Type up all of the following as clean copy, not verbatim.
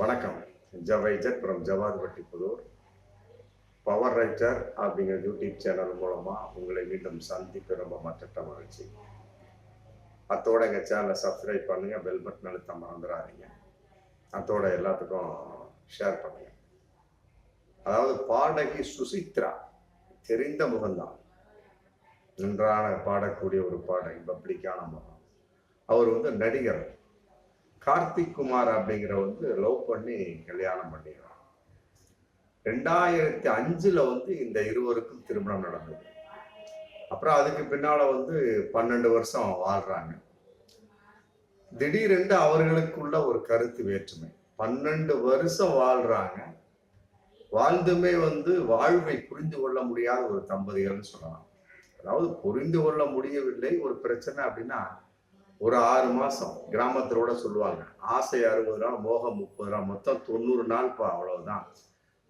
வணக்கம். ஜவைஜட் from Javadupatti Pudur. Power writer அப்படிங்கிற YouTube channel மூலமாக உங்களை மீண்டும் சந்திக்க ரொம்ப மற்ற மகிழ்ச்சி. அத்தோட எங்கள் சேனலை சப்ஸ்கிரைப் பண்ணுங்கள், பெல் பட்டன் அழுத்த மறந்துடாதீங்க. அத்தோட எல்லாத்துக்கும் ஷேர் பண்ணுங்கள். அதாவது பாடகி சுசித்ரா தெரிந்த முகம்தான், நன்றான பாடக்கூடிய ஒரு பாடகி, பப்ளிக்கான முகம். அவர் நடிகர் கார்த்திக் குமார் அப்படிங்கிற லவ் பண்ணி கல்யாணம் பண்ணிடுறான். 2005 இந்த இருவருக்கும் திருமணம் நடந்தது. அப்புறம் அதுக்கு பின்னால 12 வருஷம் வாழ்றாங்க. திடீரென்று அவர்களுக்குள்ள ஒரு கருத்து வேற்றுமை. 12 வருஷம் வாழ்றாங்க, வாழ்ந்துமே வாழ்வை புரிந்து கொள்ள முடியாத ஒரு தம்பதிகள்னு சொல்லலாம். அதாவது புரிந்து கொள்ள முடியவில்லை. ஒரு பிரச்சனை அப்படின்னா ஒரு 6 மாசம், கிராமத்திலோட சொல்லுவாங்க, ஆசை 60 நாள், மோகம் 30 நாள், மொத்தம் 90 நாள்ப்பா, அவ்வளவுதான்.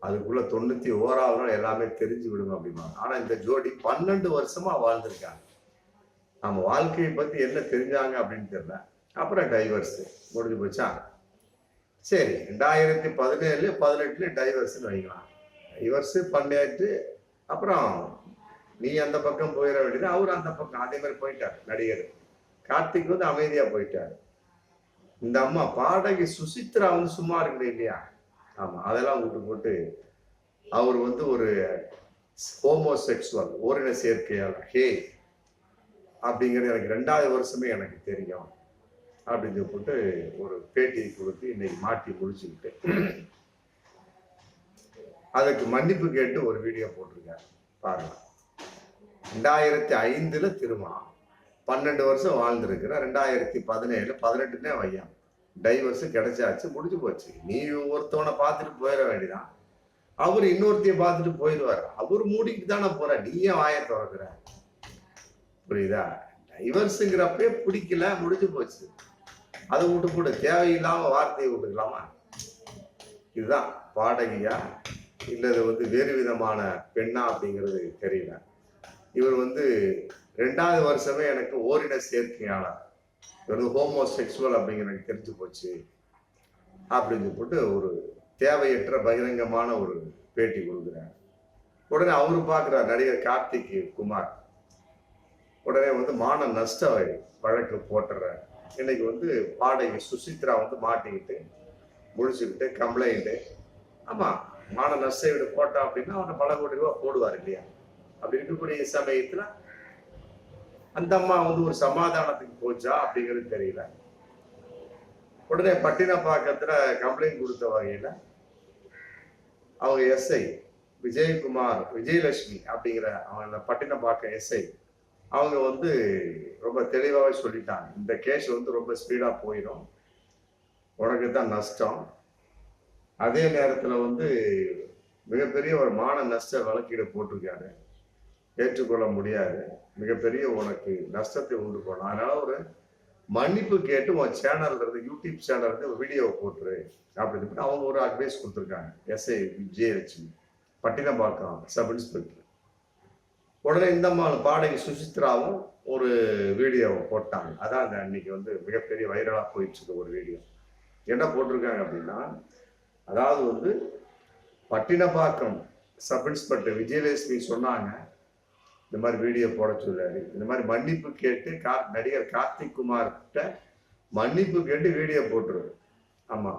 அதுக்குள்ள 91வது நாள் எல்லாமே தெரிஞ்சு விடுங்க அப்படிம்பாங்க. ஆனா இந்த ஜோடி 12 வருஷமா வாழ்ந்திருக்காங்க. நம்ம வாழ்க்கையை பத்தி என்ன தெரிஞ்சாங்க அப்படின்னு தெரியல. அப்புறம் டைவர்ஸ் முடிஞ்சு போச்சா. சரி, 2017 18 டைவர்ஸ்ன்னு வைக்கலாம். டைவர்ஸ் பண்ணிட்டு அப்புறம் நீ அந்த பக்கம் போயிட வேண்டியது, அவரு அந்த பக்கம். அதே மாதிரி போயிட்டார் நடிகர் கார்த்திக், அமைதியா போயிட்டாரு. இந்த அம்மா பாடகி சுசித்ரா சும்மா இருக்குது இல்லையா? ஆமா, அதெல்லாம் விட்டு போட்டு அவர் ஒரு ஹோமோசெக்சுவல், ஓரின சேர்க்கையாளர், ஹே அப்படிங்கிறது எனக்கு 2வது வருஷமே எனக்கு தெரியும் அப்படின்னு போட்டு ஒரு பேட்டியை கொடுத்து இன்னைக்கு மாட்டி முடிச்சுக்கிட்டு அதுக்கு மன்னிப்பு கேட்டு ஒரு வீடியோ போட்டிருக்காரு பாருங்க. 2005 திருமணம், 12 வருஷம் வாழ்ந்துருக்குற. 2017 18 வையம் டைவர்ஸ் கிடைச்சாச்சு, முடிஞ்சு போச்சு. நீ ஒருத்தவனை பார்த்துட்டு போயிட வேண்டியதான், அவரு இன்னொருத்தைய பார்த்துட்டு போயிடுவார். அவரு மூடிட்டு தானே போற, நீ ஏன் வாயை திறக்கிற? புரியுதா? டைவர்ஸுங்கிறப்பே பிடிக்கல, முடிஞ்சு போச்சு. அதை விட்டு கூட தேவையில்லாம வார்த்தையை விட்டுக்கலாமா? இதுதான் பாடகியா இல்லது வேறு விதமான பெண்ணா அப்படிங்கிறது தெரியல. இவர் 2வது வருஷமே எனக்கு ஓரின சேர்க்கையாளர், இவர் ஹோமோசெக்சுவல் அப்படிங்கிற எனக்கு தெரிஞ்சு போச்சு அப்படின்னு போட்டு ஒரு தேவையற்ற பகிரங்கமான ஒரு பேட்டி கொடுக்குறார். உடனே அவரு பார்க்குறார் நடிகர் கார்த்திக் குமார். உடனே மான நஷ்ட வழக்கு போட்டுறார். இன்னைக்கு பாடகி சுசித்ரா மாட்டிக்கிட்டு முடிச்சுக்கிட்டு கம்ப்ளைண்ட்டு. ஆமா, மான நஷ்ட வீடு போட்டா அப்படின்னா அவனை பல கோடி ரூபா போடுவார் இல்லையா? அப்படி இருக்கக்கூடிய சமயத்துல அந்த அம்மா ஒரு சமாதானத்துக்கு போச்சா அப்படிங்கிறது தெரியல. உடனே பட்டினப்பாக்கத்துல கம்ப்ளைண்ட் கொடுத்த வகையில அவங்க எஸ்ஐ விஜயகுமார், விஜயலட்சுமி அப்படிங்கிற அவங்க பட்டினப்பாக்கம் எஸ்ஐ, அவங்க ரொம்ப தெளிவாகவே சொல்லிட்டாங்க, இந்த கேஸ் ரொம்ப ஸ்பீடா போயிடும், உனக்கு தான் நஷ்டம். அதே நேரத்துல மிகப்பெரிய ஒரு மான நஷ்ட வழக்கீடு போட்டிருக்காரு, ஏற்றுக்கொள்ள முடியாது, மிகப்பெரிய உனக்கு நஷ்டத்தை உண்டு போனோம். அதனால ஒரு மன்னிப்பு கேட்டு உன் சேனல்ல இருந்து, யூடியூப் சேனல்ல இருந்து வீடியோவை போட்டுரு அப்படின்னு அவங்க ஒரு அட்வைஸ் கொடுத்துருக்காங்க SI Vijayalakshmi, Pattinapakkam sub inspector. உடனே இந்த பாடகி சுசித்ராவும் ஒரு வீடியோவை போட்டாங்க. அதான் அன்னைக்கு மிகப்பெரிய வைரலா போயிட்டு இருக்க ஒரு வீடியோ. என்ன போட்டிருக்காங்க அப்படின்னா, அதாவது பட்டினப்பாக்கம் சப் இன்ஸ்பெக்டர் விஜயலட்சுமி சொன்னாங்க, இந்த மாதிரி வீடியோ போட சொல்லாரு, இந்த மாதிரி மன்னிப்பு கேட்டு நடிகர் கார்த்திக் குமார் கிட்ட மன்னிப்பு கேட்டு வீடியோ போட்டுருவேன். ஆமா,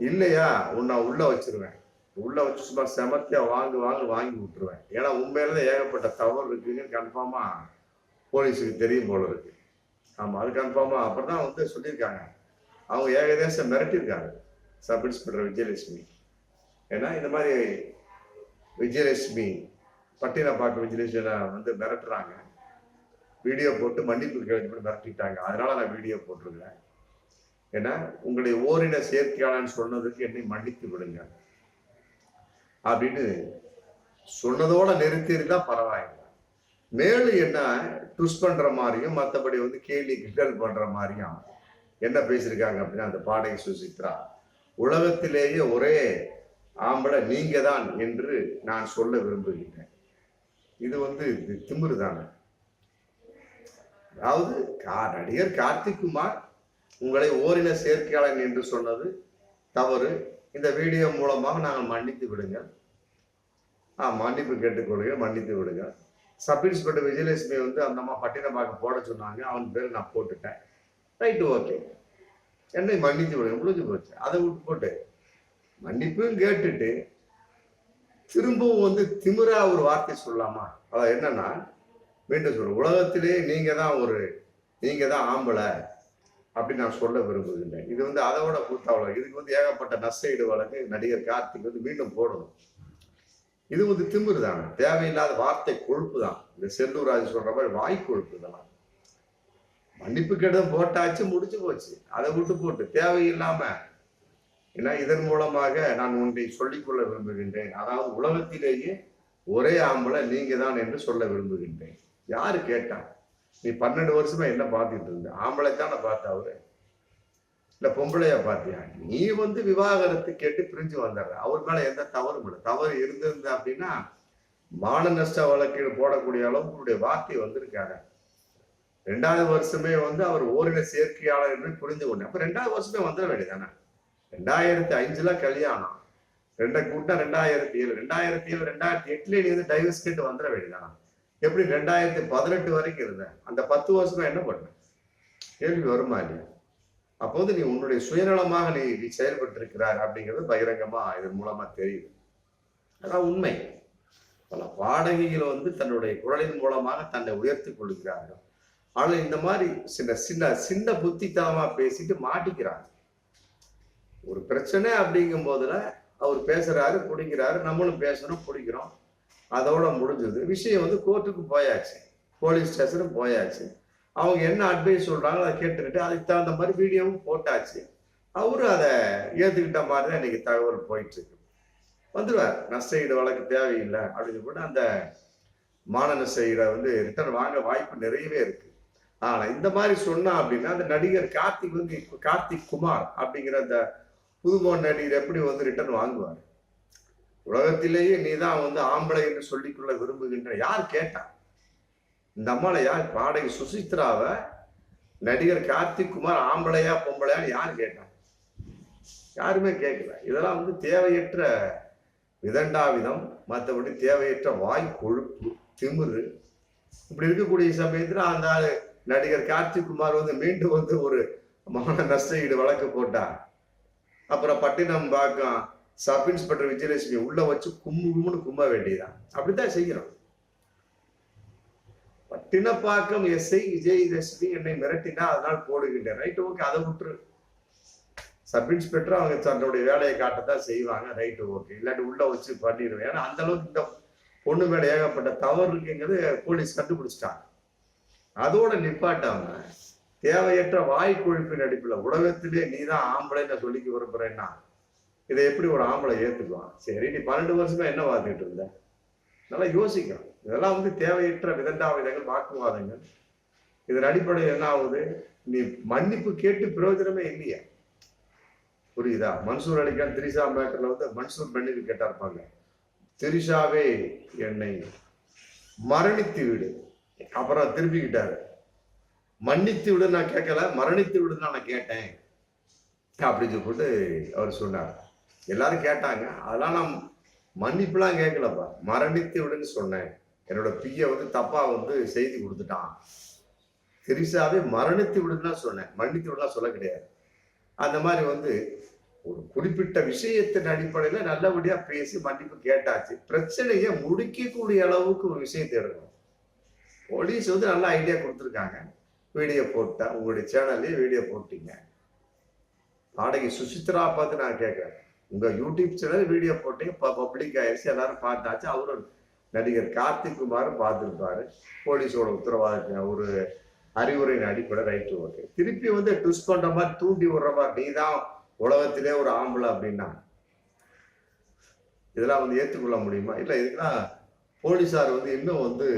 இல்லையா உன்னை உள்ள வச்சிருவேன், உள்ள வச்சு சும்மா செமத்தியா வாங்கி விட்டுருவேன். ஏன்னா உண்மையில ஏகப்பட்ட தவறு இருக்குன்னு கன்ஃபார்மா போலீஸுக்கு தெரியும் போல இருக்கு. ஆமா, அது கன்ஃபார்மா அப்புறம் சொல்லியிருக்காங்க. அவங்க ஏகதேசம் மிரட்டியிருக்காங்க சப் இன்ஸ்பெக்டர் விஜயலட்சுமி. ஏன்னா இந்த மாதிரி விஜயலட்சுமி, பட்டினப்பாக்கம் விஜயலட்சுமி மிரட்டுறாங்க, வீடியோ போட்டு மன்னிப்பு கேட்டு மிரட்டிட்டாங்க, அதனால நான் வீடியோ போட்டிருக்கேன். ஏன்னா உங்களுடைய ஓரின சேர்க்கையாளன்னு சொன்னதுக்கு என்னை மன்னித்து விடுங்க அப்படின்னு சொன்னதோட நிறுத்தி இருந்தா பரவாயில்லை. மேலும் என்ன ட்விஸ்ட் பண்ற மாதிரியும் மற்றபடி கேள்வி கிண்டல் பண்ற மாதிரியும் என்ன பேசியிருக்காங்க அப்படின்னா, அந்த பாடகி சுசித்ரா, உலகத்திலேயே ஒரே ஆம்பளை நீங்க தான் என்று நான் சொல்ல விரும்புகிறேன். இது திமிரு தானே? அதாவது நடிகர் கார்த்திக் குமார் உங்களை ஓரின சேர்க்கையாளன் என்று சொன்னது தவறு. இந்த வீடியோ மூலமாக நாங்கள் மன்னித்து விடுங்க. மன்னிப்பு கேட்டுக்கொள்கிறேன், மன்னித்து விடுங்க. சப் இன்ஸ்பெக்டர் விஜயலட்சுமி வந்து அந்த அம்மா பட்டினப்பாக்கம் போட சொன்னாங்க, அவன் பேர் நான் போட்டுட்டேன். ரைட்டு, ஓகே, என்னை மன்னித்து விடுங்க, முடிஞ்சு போச்சு. அதை விட்டு போட்டு மன்னிப்பும் கேட்டுட்டு திரும்பவும் வந்து திமிரா ஒரு வார்த்தை சொல்லலாமா? அதான் என்னன்னா, மீண்டும் சொல்ற, உலகத்திலே நீங்க தான் ஆம்பளை அப்படின்னு நான் சொல்ல விரும்புகின்றேன். இது வந்து அதோட கூத்தாவளம். இதுக்கு வந்து ஏகப்பட்ட நஷ்டஈடு வழக்கு நடிகர் கார்த்திக் வந்து மீண்டும் போடணும். இது வந்து திமிரு தானே, தேவையில்லாத வார்த்தை கொழுப்பு தான். இந்த செல்லூர் ராஜ் சொல்ற மாதிரி வாய் கொழுப்பு இதெல்லாம். மன்னிப்பு கடிதம் போட்டாச்சு, முடிச்சு போச்சு. அதை விட்டு போட்டு தேவையில்லாம, ஏன்னா இதன் மூலமாக நான் ஒன்றை சொல்லிக்கொள்ள விரும்புகின்றேன். அதாவது உலகத்திலேயே ஒரே ஆம்பளை நீங்க தான் என்று சொல்ல விரும்புகின்றேன். யாரு கேட்டா? நீ 12 வருஷமா என்ன பார்த்துட்டு இருந்த? ஆம்பளை தானே பார்த்த அவரு, இல்ல பொம்பளையா பார்த்தியா? நீ வந்து விவாகரத்து கேட்டு பிரிஞ்சு வந்துடுற. அவர் மேல எந்த தவறும் இல்லை. தவறு இருந்திருந்த அப்படின்னா மான நஷ்ட வழக்கு போடக்கூடிய அளவுக்கு வார்த்தை வந்திருக்காரு. 2வது வருஷமே வந்து அவர் ஓரின சேர்க்கையாளர் என்று புரிந்து கொண்டேன். அப்ப 2வது வருஷமே வந்துட வேண்டியதானே. 2005 கல்யாணம், 2 கூட்டம் 2007, 2008 நீ வந்து டைவர்ஸ் கேட்டு வந்துட வேண்டியதானா? எப்படி 2018 வரைக்கும் இருந்த? அந்த 10 வருஷமா என்ன பண்ண? கேள்வி வருமா இல்லையா? அப்போ வந்து நீ உன்னுடைய சுயநலமாக நீ செயல்பட்டு இருக்கிறார் அப்படிங்கிறது பகிரங்கமா இதன் மூலமா தெரியுது. அதான் உண்மை. பல பாடகிகள் வந்து தன்னுடைய குரலின் மூலமாக தன்னை உயர்த்தி கொள்கிறார்கள். ஆனால் இந்த மாதிரி சின்ன சின்ன சின்ன புத்தித்தனமா பேசிட்டு மாட்டிக்கிறாங்க. ஒரு பிரச்சனை அப்படிங்கும் போதுல அவர் பேசுறாரு, பிடிக்கிறாரு, நம்மளும் பேசுறோம், பிடிக்கிறோம், அதோட முடிஞ்சது. விஷயம் வந்து கோர்ட்டுக்கு போயாச்சு, போலீஸ் ஸ்டேஷனும் போயாச்சு. அவங்க என்ன அட்வைஸ் சொல்றாங்களோ அதை கேட்டுக்கிட்டு அதுக்கு தகுந்த மாதிரி வீடியோவும் போட்டாச்சு. அவரு அதை ஏத்துக்கிட்ட மாதிரி தான் இன்னைக்கு தகவல் போயிட்டு இருக்கு. வந்துடுவார். நஷ்டஈடு வழக்கு தேவையில்லை அப்படின்னு போட்டு அந்த மான நஷ்டஈடை வந்து ரிட்டர்ன் வாங்க வாய்ப்பு நிறையவே இருக்கு. ஆனா இந்த மாதிரி சொன்னா அப்படின்னா அந்த நடிகர் கார்த்திக் வந்து கார்த்திக் குமார் அப்படிங்கிற அந்த புதுமோன் நடிகர் எப்படி வந்து ரிட்டர்ன் வாங்குவார்? உலகத்திலேயே நீ தான் வந்து ஆம்பளை என்று சொல்லிக்கொள்ள விரும்புகின்ற யார் கேட்டா? இந்த அம்மால யார்? பாடகி சுசித்ராவை நடிகர் கார்த்திக் குமார் ஆம்பளையா பொம்பளையான்னு யார் கேட்டா? யாருமே கேட்கல. இதெல்லாம் வந்து தேவையற்ற விதண்டாவிதம், மற்றபடி தேவையற்ற வாய் கொழுப்பு, திமிரு. இப்படி இருக்கக்கூடிய சமயத்துல அந்த நடிகர் கார்த்திக் குமார் வந்து மீண்டும் வந்து ஒரு மான நஷ்டஈடு வழக்கு போட்டா, அப்புறம் பட்டினப்பாக்கம் சப் இன்ஸ்பெக்டர் விஜயலட்சுமி உள்ள வச்சு கும்முன்னு கும்ப வேண்டியதான். அப்படித்தான் செய்யணும். பட்டினப்பாக்கம் எஸ்ஐ விஜயலட்சுமி என்னை மிரட்டினா அதனால் போடுகின்றேன். ரைட், ஓகே, அதை விட்டுரு. சப் இன்ஸ்பெக்டர் அவங்க தன்னுடைய வேலையை காட்டத்தான் செய்வாங்க. ரைட்டு, ஓகே, இல்லாட்டி உள்ள வச்சு பண்ணிடுவேன். ஏன்னா அந்த அளவுக்கு இந்த பொண்ணு மேல ஏகப்பட்ட தவறு இருக்குங்கிறது போலீஸ் கண்டுபிடிச்சிட்டாங்க. அதோட நிப்பாட்டாம தேவையற்ற வாய் கொழுப்பின் அடிப்பில் உலகத்திலே நீ தான் ஆம்பளைன்னு சொல்லிக்க விரும்புறேன்னா இதை எப்படி ஒரு ஆம்பளை ஏத்துக்குவான்? சரி, நீ 12 வருஷமா என்ன பார்த்துக்கிட்டு இருந்த? நல்லா யோசிக்கணும். இதெல்லாம் வந்து தேவையற்ற விதண்டாவிதங்கள், வாக்குவாதங்கள். இதன் அடிப்படையில் என்ன ஆகுது? நீ மன்னிப்பு கேட்டு பிரயோஜனமே இல்லையா? புரியுதா? மன்சூர் அலிகான் திரிஷா மேட்டர்ல வந்து மன்சூர் மன்னிப்பு கேட்டாருப்பாங்க. திரிஷாவே என்னை மரணித்து விடு, அப்புறம் திருப்பிக்கிட்டாரு. மன்னித்து விடு நான் கேட்கல, மரணித்து விடுன்னு நான் கேட்டேன் அப்படின்னு சொல்லிட்டு அவர் சொன்னார். எல்லாரும் கேட்டாங்க. அதெல்லாம் நான் மன்னிப்புலாம் கேட்கலப்பா, மரணித்து விடுன்னு சொன்னேன். என்னோட பிய வந்து தப்பா வந்து செய்தி கொடுத்துட்டான். திரிஷாவே மரணித்து விடுன்னு சொன்னேன், மன்னித்து விடலாம் சொல்ல கிடையாது. அந்த மாதிரி வந்து ஒரு குறிப்பிட்ட விஷயத்தின் அடிப்படையில நல்லபடியா பேசி மன்னிப்பு கேட்டாச்சு. பிரச்சனையை முடிக்கக்கூடிய அளவுக்கு ஒரு விஷயத்தை எடுக்கணும். போலீஸ் வந்து நல்ல ஐடியா கொடுத்துருக்காங்க. வீடியோ போட்டா உங்களுடைய சேனல்லே வீடியோ போட்டீங்க. பாடகி சுசித்ரா பார்த்து நான் கேட்கிறேன், உங்க யூடியூப் சேனல் வீடியோ போட்டீங்க, பப்ளிக் ஆயிடுச்சு, எல்லாரும் பார்த்தாச்சு. அவரும் நடிகர் கார்த்திக் குமாரும் பார்த்துருப்பாரு. போலீஸோட உத்தரவாதம் ஒரு அறிவுரையின் அடிப்படை. Right, okay. திருப்பி வந்து ட்விஸ்ட் பண்ற மாதிரி, தூண்டி விடுற மாதிரி, நீ தான் உலகத்திலே ஒரு ஆம்பளை அப்படின்னா இதெல்லாம் வந்து ஏற்றுக்கொள்ள முடியுமா? இல்லை, இதுக்கெல்லாம் போலீஸார் வந்து இன்னும் வந்து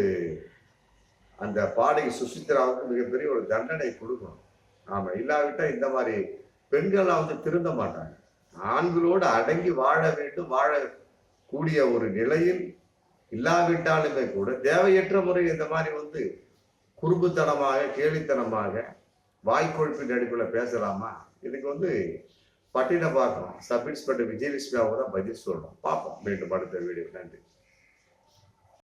அந்த பாடகி சுசித்ராவுக்கு மிகப்பெரிய ஒரு தண்டனை கொடுக்கணும். ஆமா, இல்லாவிட்டா இந்த மாதிரி பெண்கள்லாம் வந்து திருந்த மாட்டாங்க. ஆண்களோடு அடங்கி வாழ வேண்டும், வாழக்கூடிய ஒரு நிலையில் இல்லாவிட்டாலுமே கூட தேவையற்ற முறை இந்த மாதிரி வந்து குறும்புத்தனமாக, கேலித்தனமாக, வாய்க்கொழுப்பின் அடிப்படையில் பேசலாமா? இதுக்கு வந்து பட்டியலை பார்க்குறோம். சப் இன்ஸ்பெக்டர் விஜயலட்சுமி அவங்க தான் பதில் சொல்றோம். பார்ப்போம் மீண்டும் அடுத்த வீடியோ. நன்றி.